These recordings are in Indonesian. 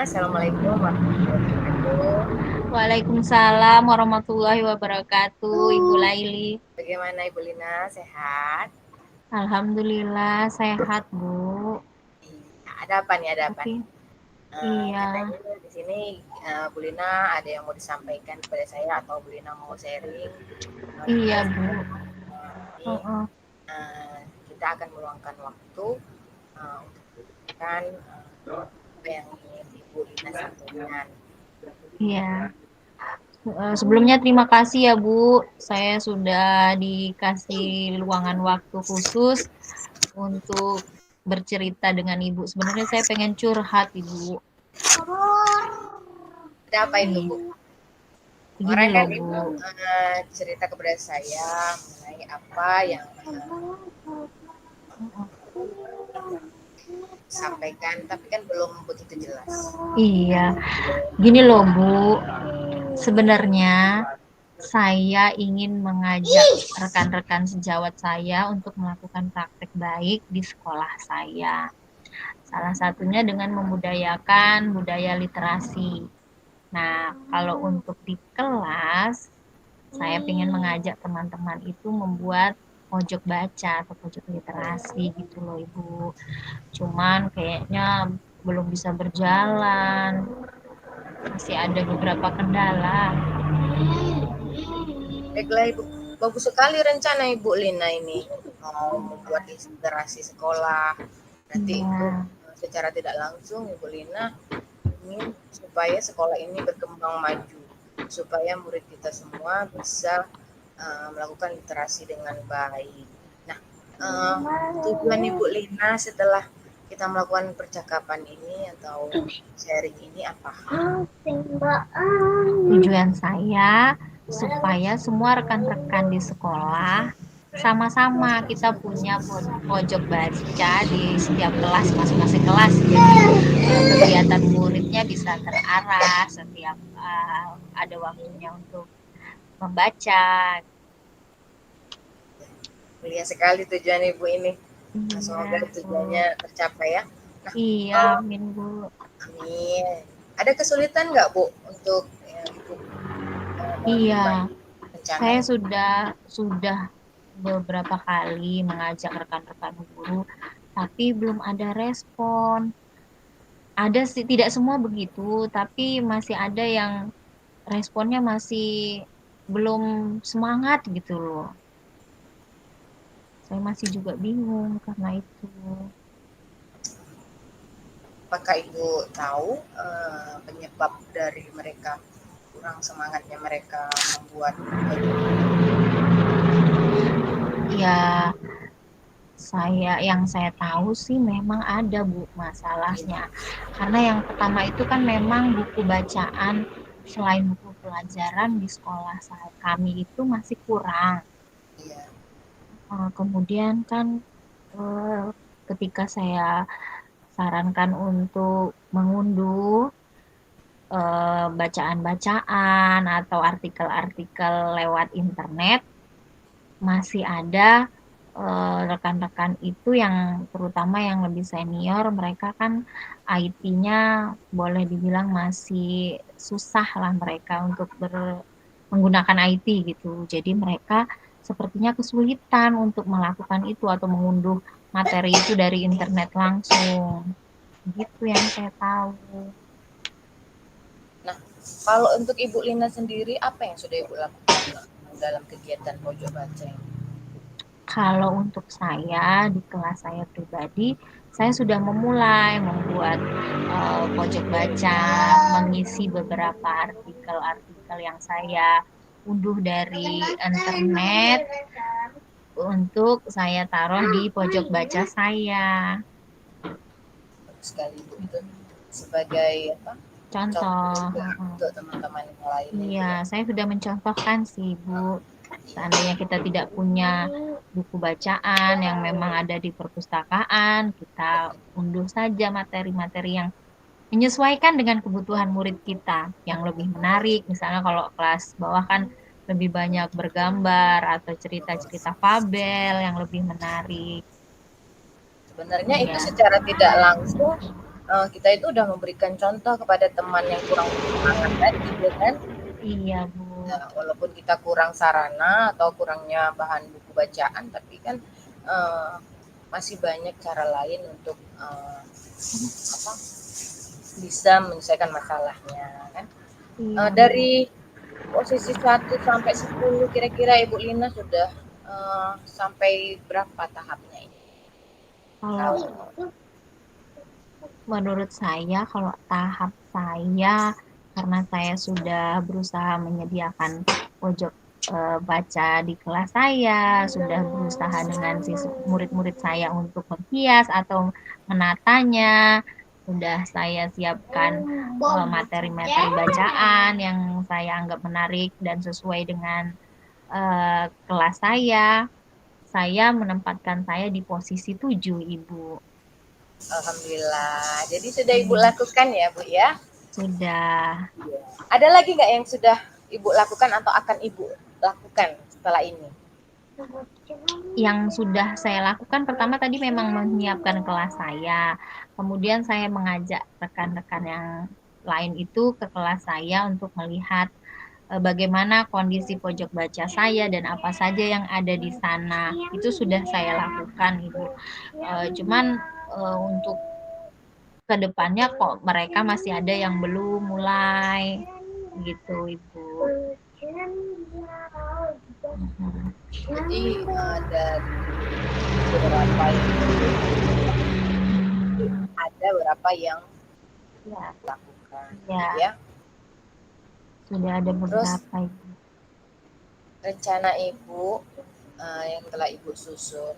Assalamualaikum warahmatullahi wabarakatuh. Waalaikumsalam warahmatullahi wabarakatuh, Ibu Laili. Bagaimana Ibu Lina? Sehat? Alhamdulillah sehat, Bu. Iya. Ada apa nih? Ada apa Tapi nih? iya, Katanya di sini Bu Lina ada yang mau disampaikan kepada saya atau Bu Lina mau sharing iya, tugas Bu. ini. Heeh. eh, kita akan meluangkan waktu untuk kan apa yang ingin Ibu Lina sampaikan. Iya. Sebelumnya terima kasih ya, Bu. Saya sudah dikasih luangan waktu khusus untuk bercerita dengan Ibu. Sebenarnya saya pengen curhat, Ibu. Ada apa itu Bu? Iya, begini Kemarin kan loh, Ibu Bu. cerita kepada saya mengenai apa yang sampaikan, tapi kan belum begitu jelas. Iya, gini loh, Bu. Sebenarnya saya ingin mengajak rekan-rekan sejawat saya untuk melakukan praktek baik di sekolah saya. Salah satunya dengan membudayakan budaya literasi. Nah, kalau untuk di kelas, saya ingin mengajak teman-teman itu membuat pojok baca atau pojok literasi gitu loh, Ibu. Cuman kayaknya belum bisa berjalan, masih ada beberapa kendala. Baiklah Ibu, bagus sekali rencana Ibu Lina ini mau membuat literasi sekolah. Nanti itu Iya, secara tidak langsung Ibu Lina ingin supaya sekolah ini berkembang maju, supaya murid kita semua bisa melakukan literasi dengan baik. Nah, uh, tujuan Ibu Lina setelah kita melakukan percakapan ini atau sharing ini apa? tujuan saya supaya semua rekan-rekan di sekolah sama-sama kita punya pojok baca di setiap kelas, masing-masing kelas. Jadi kegiatan muridnya bisa terarah setiap ada waktunya untuk membaca. Mulia sekali tujuan Ibu ini. Nah, Iya, semoga Bu. tujuannya tercapai ya. Nah, Iya, kalau amin, Bu. amin. Ada kesulitan nggak Bu untuk Ibu melakukan Iya, rencana saya ini? sudah beberapa kali mengajak rekan-rekan guru, tapi belum ada respon. Ada sih, tidak semua begitu, tapi masih ada yang responnya masih belum semangat gitu loh. Saya masih juga bingung karena itu. Apakah Ibu tahu penyebab dari mereka kurang semangatnya mereka membuat proyek? Ya, yang saya tahu sih memang ada, Bu, masalahnya. Karena yang pertama itu kan memang buku bacaan selain buku pelajaran di sekolah kami itu masih kurang. Iya, Kemudian kan eh, ketika saya sarankan untuk mengunduh bacaan-bacaan atau artikel-artikel lewat internet, masih ada rekan-rekan itu yang terutama yang lebih senior, mereka kan IT-nya boleh dibilang masih susah lah mereka untuk menggunakan IT gitu. Jadi mereka sepertinya kesulitan untuk melakukan itu atau mengunduh materi itu dari internet langsung. Gitu yang saya tahu. nah kalau untuk Ibu Lina sendiri apa yang sudah Ibu lakukan dalam kegiatan pojok baca ini? Kalau untuk saya di kelas saya pribadi, saya sudah memulai membuat pojok baca, mengisi beberapa artikel-artikel yang saya unduh dari internet untuk saya taruh di pojok baca saya. Bagus sekali Ibu, itu sebagai apa, contoh Contoh, juga untuk teman-teman yang lainnya Ibu iya, ya. saya sudah mencontohkan sih, Bu. Seandainya kita tidak punya buku bacaan yang memang ada di perpustakaan, kita unduh saja materi-materi yang menyesuaikan dengan kebutuhan murid kita, yang lebih menarik. Misalnya kalau kelas bawah kan lebih banyak bergambar atau cerita-cerita fabel yang lebih menarik. Sebenarnya itu Iya, secara tidak langsung kita itu udah memberikan contoh kepada teman yang kurang semangat tadi, ya kan? Iya, Bu. Ya, walaupun kita kurang sarana atau kurangnya bahan buku bacaan, tapi kan uh, masih banyak cara lain untuk apa, bisa menyelesaikan masalahnya, kan? Iya, Bu. Dari posisi 1 sampai 10 kira-kira Ibu Lina sudah sampai berapa tahapnya ini? Kalau Kalau menurut saya, kalau tahap saya, karena saya sudah berusaha menyediakan pojok baca di kelas saya, sudah berusaha dengan murid-murid saya untuk menghias atau menatanya, sudah saya siapkan materi-materi bacaan yang saya anggap menarik dan sesuai dengan kelas saya menempatkan saya di posisi 7, Ibu. alhamdulillah. Jadi sudah Ibu Hmm, lakukan ya, Bu ya? sudah. Ada lagi nggak yang sudah Ibu lakukan atau akan Ibu lakukan setelah ini? Yang sudah saya lakukan pertama tadi memang menyiapkan kelas saya. Kemudian saya mengajak rekan-rekan yang lain itu ke kelas saya untuk melihat bagaimana kondisi pojok baca saya dan apa saja yang ada di sana. Itu sudah saya lakukan, Ibu. Cuman untuk kedepannya kok mereka masih ada yang belum mulai gitu, Ibu. Jadi dari beberapa yang ada beberapa yang Ya, lakukan, gitu ya, ya. sudah ada Terus beberapa, Ibu. rencana Ibu yang telah Ibu susun,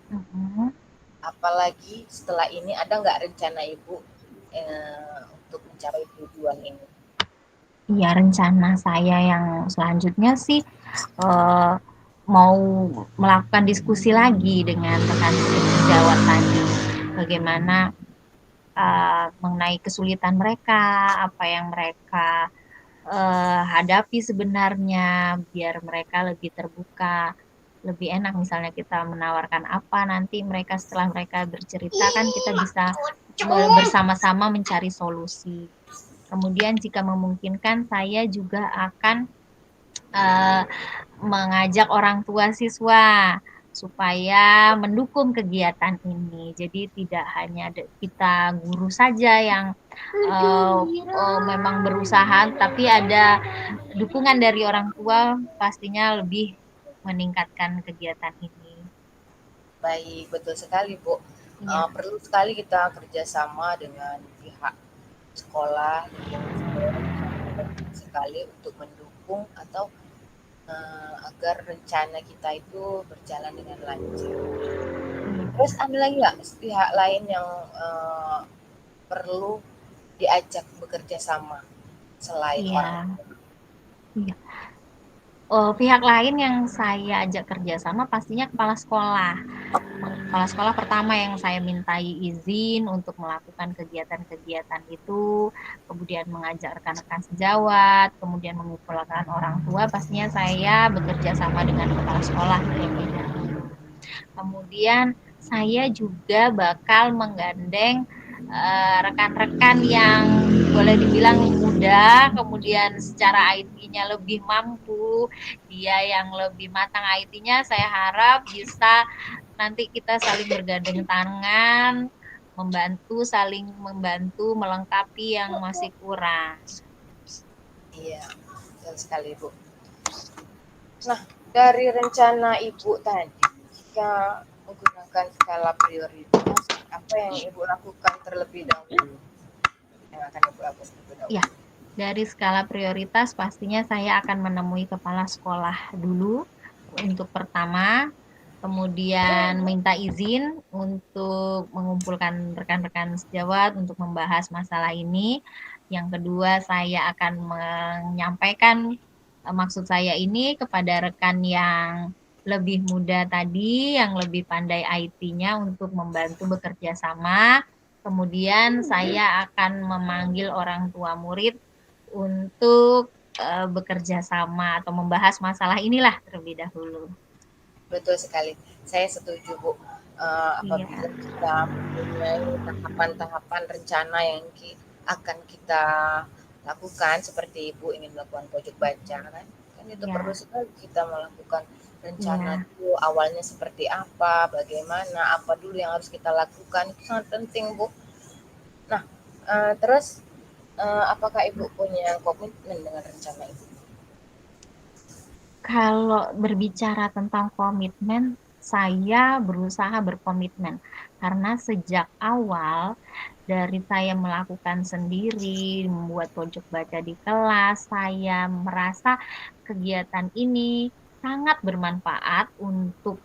Mhm. apalagi setelah ini ada nggak rencana Ibu untuk mencapai tujuan ini? Iya, rencana saya yang selanjutnya sih eh, mau melakukan diskusi lagi dengan rekan sejawat tadi. Bagaimana mengenai kesulitan mereka, apa yang mereka hadapi sebenarnya, biar mereka lebih terbuka, lebih enak misalnya kita menawarkan apa, nanti mereka setelah mereka bercerita kan kita bisa bersama-sama mencari solusi. Kemudian jika memungkinkan saya juga akan uh, mengajak orang tua siswa supaya mendukung kegiatan ini. Jadi tidak hanya kita guru saja yang memang berusaha, tapi ada dukungan dari orang tua pastinya lebih meningkatkan kegiatan ini. Baik, betul sekali Bu. Iya, Perlu sekali kita kerjasama dengan pihak sekolah, lingkungan sekolah sekali untuk mendukung atau agar rencana kita itu berjalan dengan lancar. Terus ada lagi nggak pihak lain yang perlu diajak bekerja sama selain orang iya, tua? iya. Pihak lain yang saya ajak kerjasama pastinya kepala sekolah. Kepala sekolah pertama yang saya mintai izin untuk melakukan kegiatan-kegiatan itu, kemudian mengajak rekan-rekan sejawat, kemudian mengumpulkan orang tua, pastinya saya bekerja sama dengan kepala sekolah terlebih dahulu. Kemudian saya juga bakal menggandeng rekan-rekan yang boleh dibilang muda, kemudian secara IT-nya lebih mampu, dia yang lebih matang IT-nya, saya harap bisa nanti kita saling bergandeng tangan, saling membantu, melengkapi yang masih kurang. Iya, betul sekali Bu. Nah, dari rencana Ibu tadi, jika menggunakan skala prioritas, apa yang Ibu lakukan terlebih dahulu? Yang akan Ibu lakukan terlebih dahulu? Ya, dari skala prioritas pastinya saya akan menemui kepala sekolah dulu untuk pertama, kemudian minta izin untuk mengumpulkan rekan-rekan sejawat untuk membahas masalah ini. Yang kedua, saya akan menyampaikan maksud saya ini kepada rekan yang lebih muda tadi, yang lebih pandai IT-nya untuk membantu bekerja sama. Kemudian saya akan memanggil orang tua murid untuk bekerja sama atau membahas masalah inilah terlebih dahulu. Betul sekali, saya setuju Bu. Apabila Iya, kita mempunyai tahapan-tahapan rencana yang akan kita lakukan, seperti Ibu ingin melakukan pojok baca kan, kan itu perlu iya, sekali kita melakukan rencana iya. dulu awalnya seperti apa, bagaimana, apa dulu yang harus kita lakukan, itu sangat penting Bu. Nah, terus apakah Ibu punya komitmen dengan rencana Ibu? Kalau berbicara tentang komitmen, saya berusaha berkomitmen karena sejak awal dari saya melakukan sendiri, membuat pojok baca di kelas, saya merasa kegiatan ini sangat bermanfaat untuk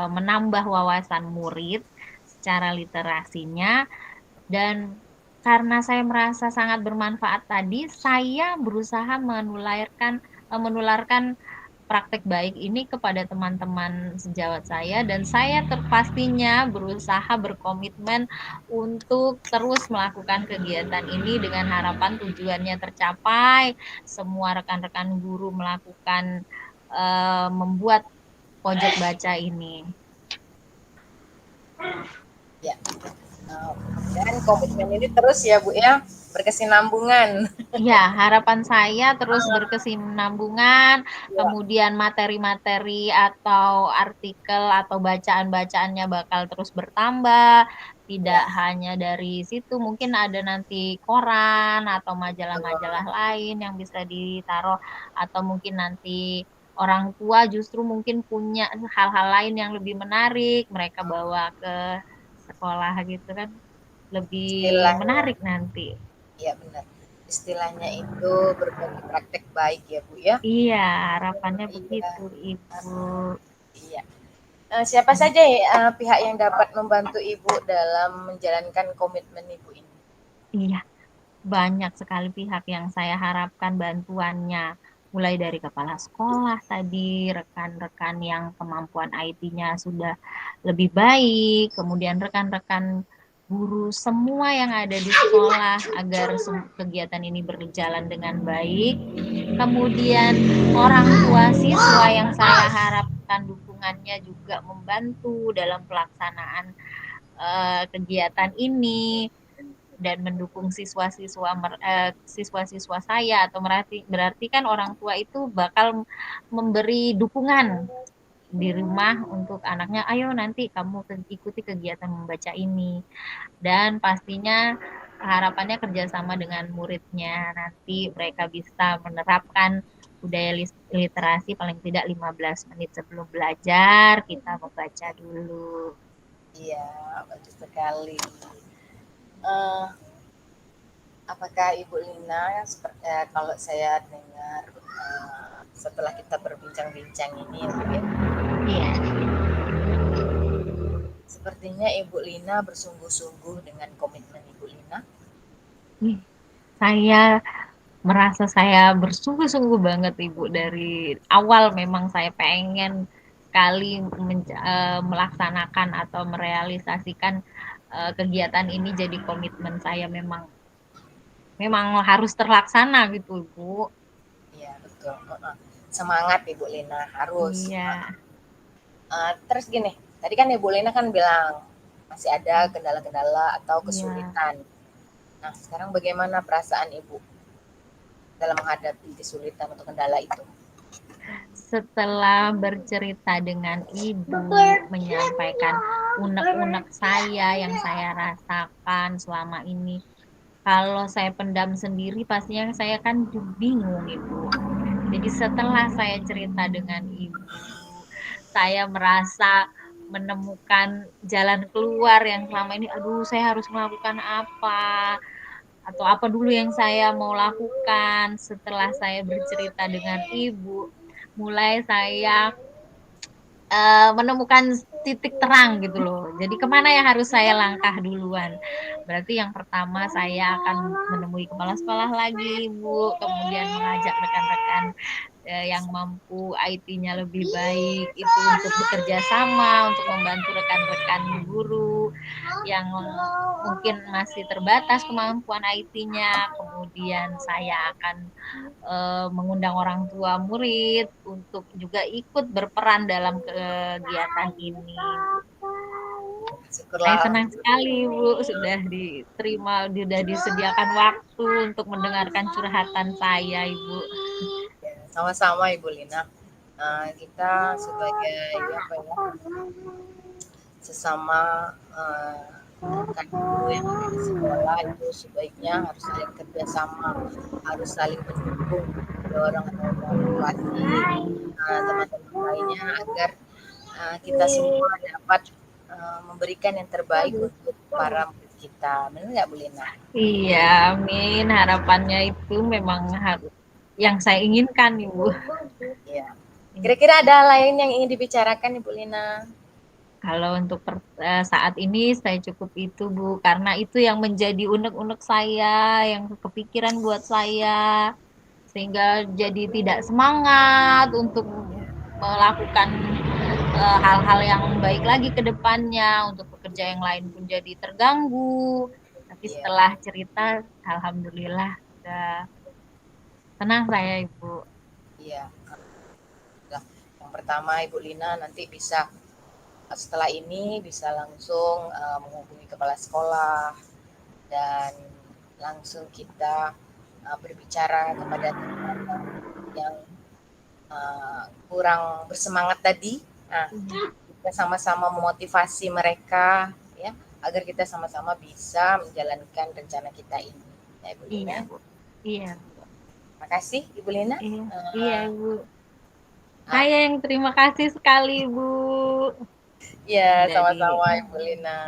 menambah wawasan murid secara literasinya, dan karena saya merasa sangat bermanfaat tadi, saya berusaha menularkan praktek baik ini kepada teman-teman sejawat saya, dan saya terpastinya berusaha berkomitmen untuk terus melakukan kegiatan ini dengan harapan tujuannya tercapai, semua rekan-rekan guru melakukan membuat pojok baca ini. Ya, mudah-mudahan komitmen ini terus ya Bu ya, berkesinambungan. Ya, harapan saya terus berkesinambungan, Ya, kemudian materi-materi atau artikel atau bacaan-bacaannya bakal terus bertambah, tidak ya, hanya dari situ, mungkin ada nanti koran atau majalah-majalah betul. lain yang bisa ditaruh, atau mungkin nanti orang tua justru mungkin punya hal-hal lain yang lebih menarik, mereka bawa ke sekolah gitu kan, lebih Istilahnya, menarik nanti. ya benar. Istilahnya itu berbagi praktek baik ya Bu ya. Iya, harapannya Iya, begitu, Ibu. iya. Siapa saja ya, pihak yang dapat membantu Ibu dalam menjalankan komitmen Ibu ini? Iya, banyak sekali pihak yang saya harapkan bantuannya. Mulai dari kepala sekolah tadi, rekan-rekan yang kemampuan IT-nya sudah lebih baik, kemudian rekan-rekan guru semua yang ada di sekolah agar kegiatan ini berjalan dengan baik. Kemudian orang tua siswa yang saya harapkan dukungannya juga membantu dalam pelaksanaan kegiatan ini dan mendukung siswa-siswa saya, atau berarti kan orang tua itu bakal memberi dukungan di rumah untuk anaknya, ayo nanti kamu ikuti kegiatan membaca ini, dan pastinya harapannya kerjasama dengan muridnya, nanti mereka bisa menerapkan budaya literasi paling tidak 15 menit sebelum belajar kita membaca dulu. Iya, bagus sekali. Eh, Apakah Ibu Lina, seperti kalau saya dengar setelah kita berbincang-bincang ini ya Bu ya, Iya. sepertinya Ibu Lina bersungguh-sungguh dengan komitmen Ibu Lina. Saya merasa saya bersungguh-sungguh banget Ibu, dari awal memang saya pengen sekali melaksanakan atau merealisasikan kegiatan ini jadi komitmen saya, memang memang harus terlaksana gitu Ibu. Iya betul. Semangat Ibu Lina harus. Iya, Terus gini, tadi kan Ibu Lina kan bilang masih ada kendala-kendala atau iya. kesulitan. Nah, sekarang bagaimana perasaan Ibu dalam menghadapi kesulitan atau kendala itu? Setelah bercerita dengan Ibu, menyampaikan unek-unek saya yang saya rasakan selama ini, kalau saya pendam sendiri pastinya saya kan bingung Ibu. Jadi setelah saya cerita dengan Ibu, saya merasa menemukan jalan keluar yang selama ini, aduh saya harus melakukan apa, atau apa dulu yang saya mau lakukan. Setelah saya bercerita dengan Ibu, mulai saya menemukan titik terang gitu loh. Jadi kemana yang harus saya langkah duluan? Berarti yang pertama saya akan menemui kepala sekolah lagi, Bu. Kemudian mengajak rekan-rekan yang mampu IT-nya lebih baik itu untuk bekerja sama untuk membantu rekan-rekan guru yang mungkin masih terbatas kemampuan IT-nya. Kemudian saya akan mengundang orang tua murid untuk juga ikut berperan dalam kegiatan ini. Saya syukurlah. senang sekali Bu sudah diterima, sudah disediakan waktu untuk mendengarkan curhatan saya Ibu. Ya, sama-sama Ibu Lina. Kita sebagai apa ya, sesama rekan guru yang ada di sekolah itu sebaiknya harus saling kerjasama, harus saling mendukung, mendorong atau memotivasi teman-teman lainnya agar kita semua dapat memberikan yang terbaik untuk para murid kita. Benar nggak Bu Lina? Iya, amin. Harapannya itu memang harus yang saya inginkan, Ibu. Iya. Kira-kira ada lain yang ingin dibicarakan Ibu Lina? Kalau untuk saat ini saya cukup itu, Bu, karena itu yang menjadi unek-unek saya, yang kepikiran buat saya, sehingga jadi tidak semangat untuk melakukan hal-hal yang baik lagi ke depannya, untuk pekerja yang lain pun jadi terganggu. Tapi Iya, setelah cerita, alhamdulillah sudah tenang saya, Ibu. iya. Nah, yang pertama Ibu Lina nanti bisa setelah ini bisa langsung menghubungi kepala sekolah dan langsung kita berbicara kepada teman-teman yang kurang bersemangat tadi. Nah, kita sama-sama memotivasi mereka ya agar kita sama-sama bisa menjalankan rencana kita ini. Ya, Ibu Lina. Iya, Bu. Iya, Bu. Terima kasih Ibu Lina. Iya, iya, Bu. Ah, Saya yang terima kasih sekali, Bu. ya, Jadi sama-sama Ibu Lina.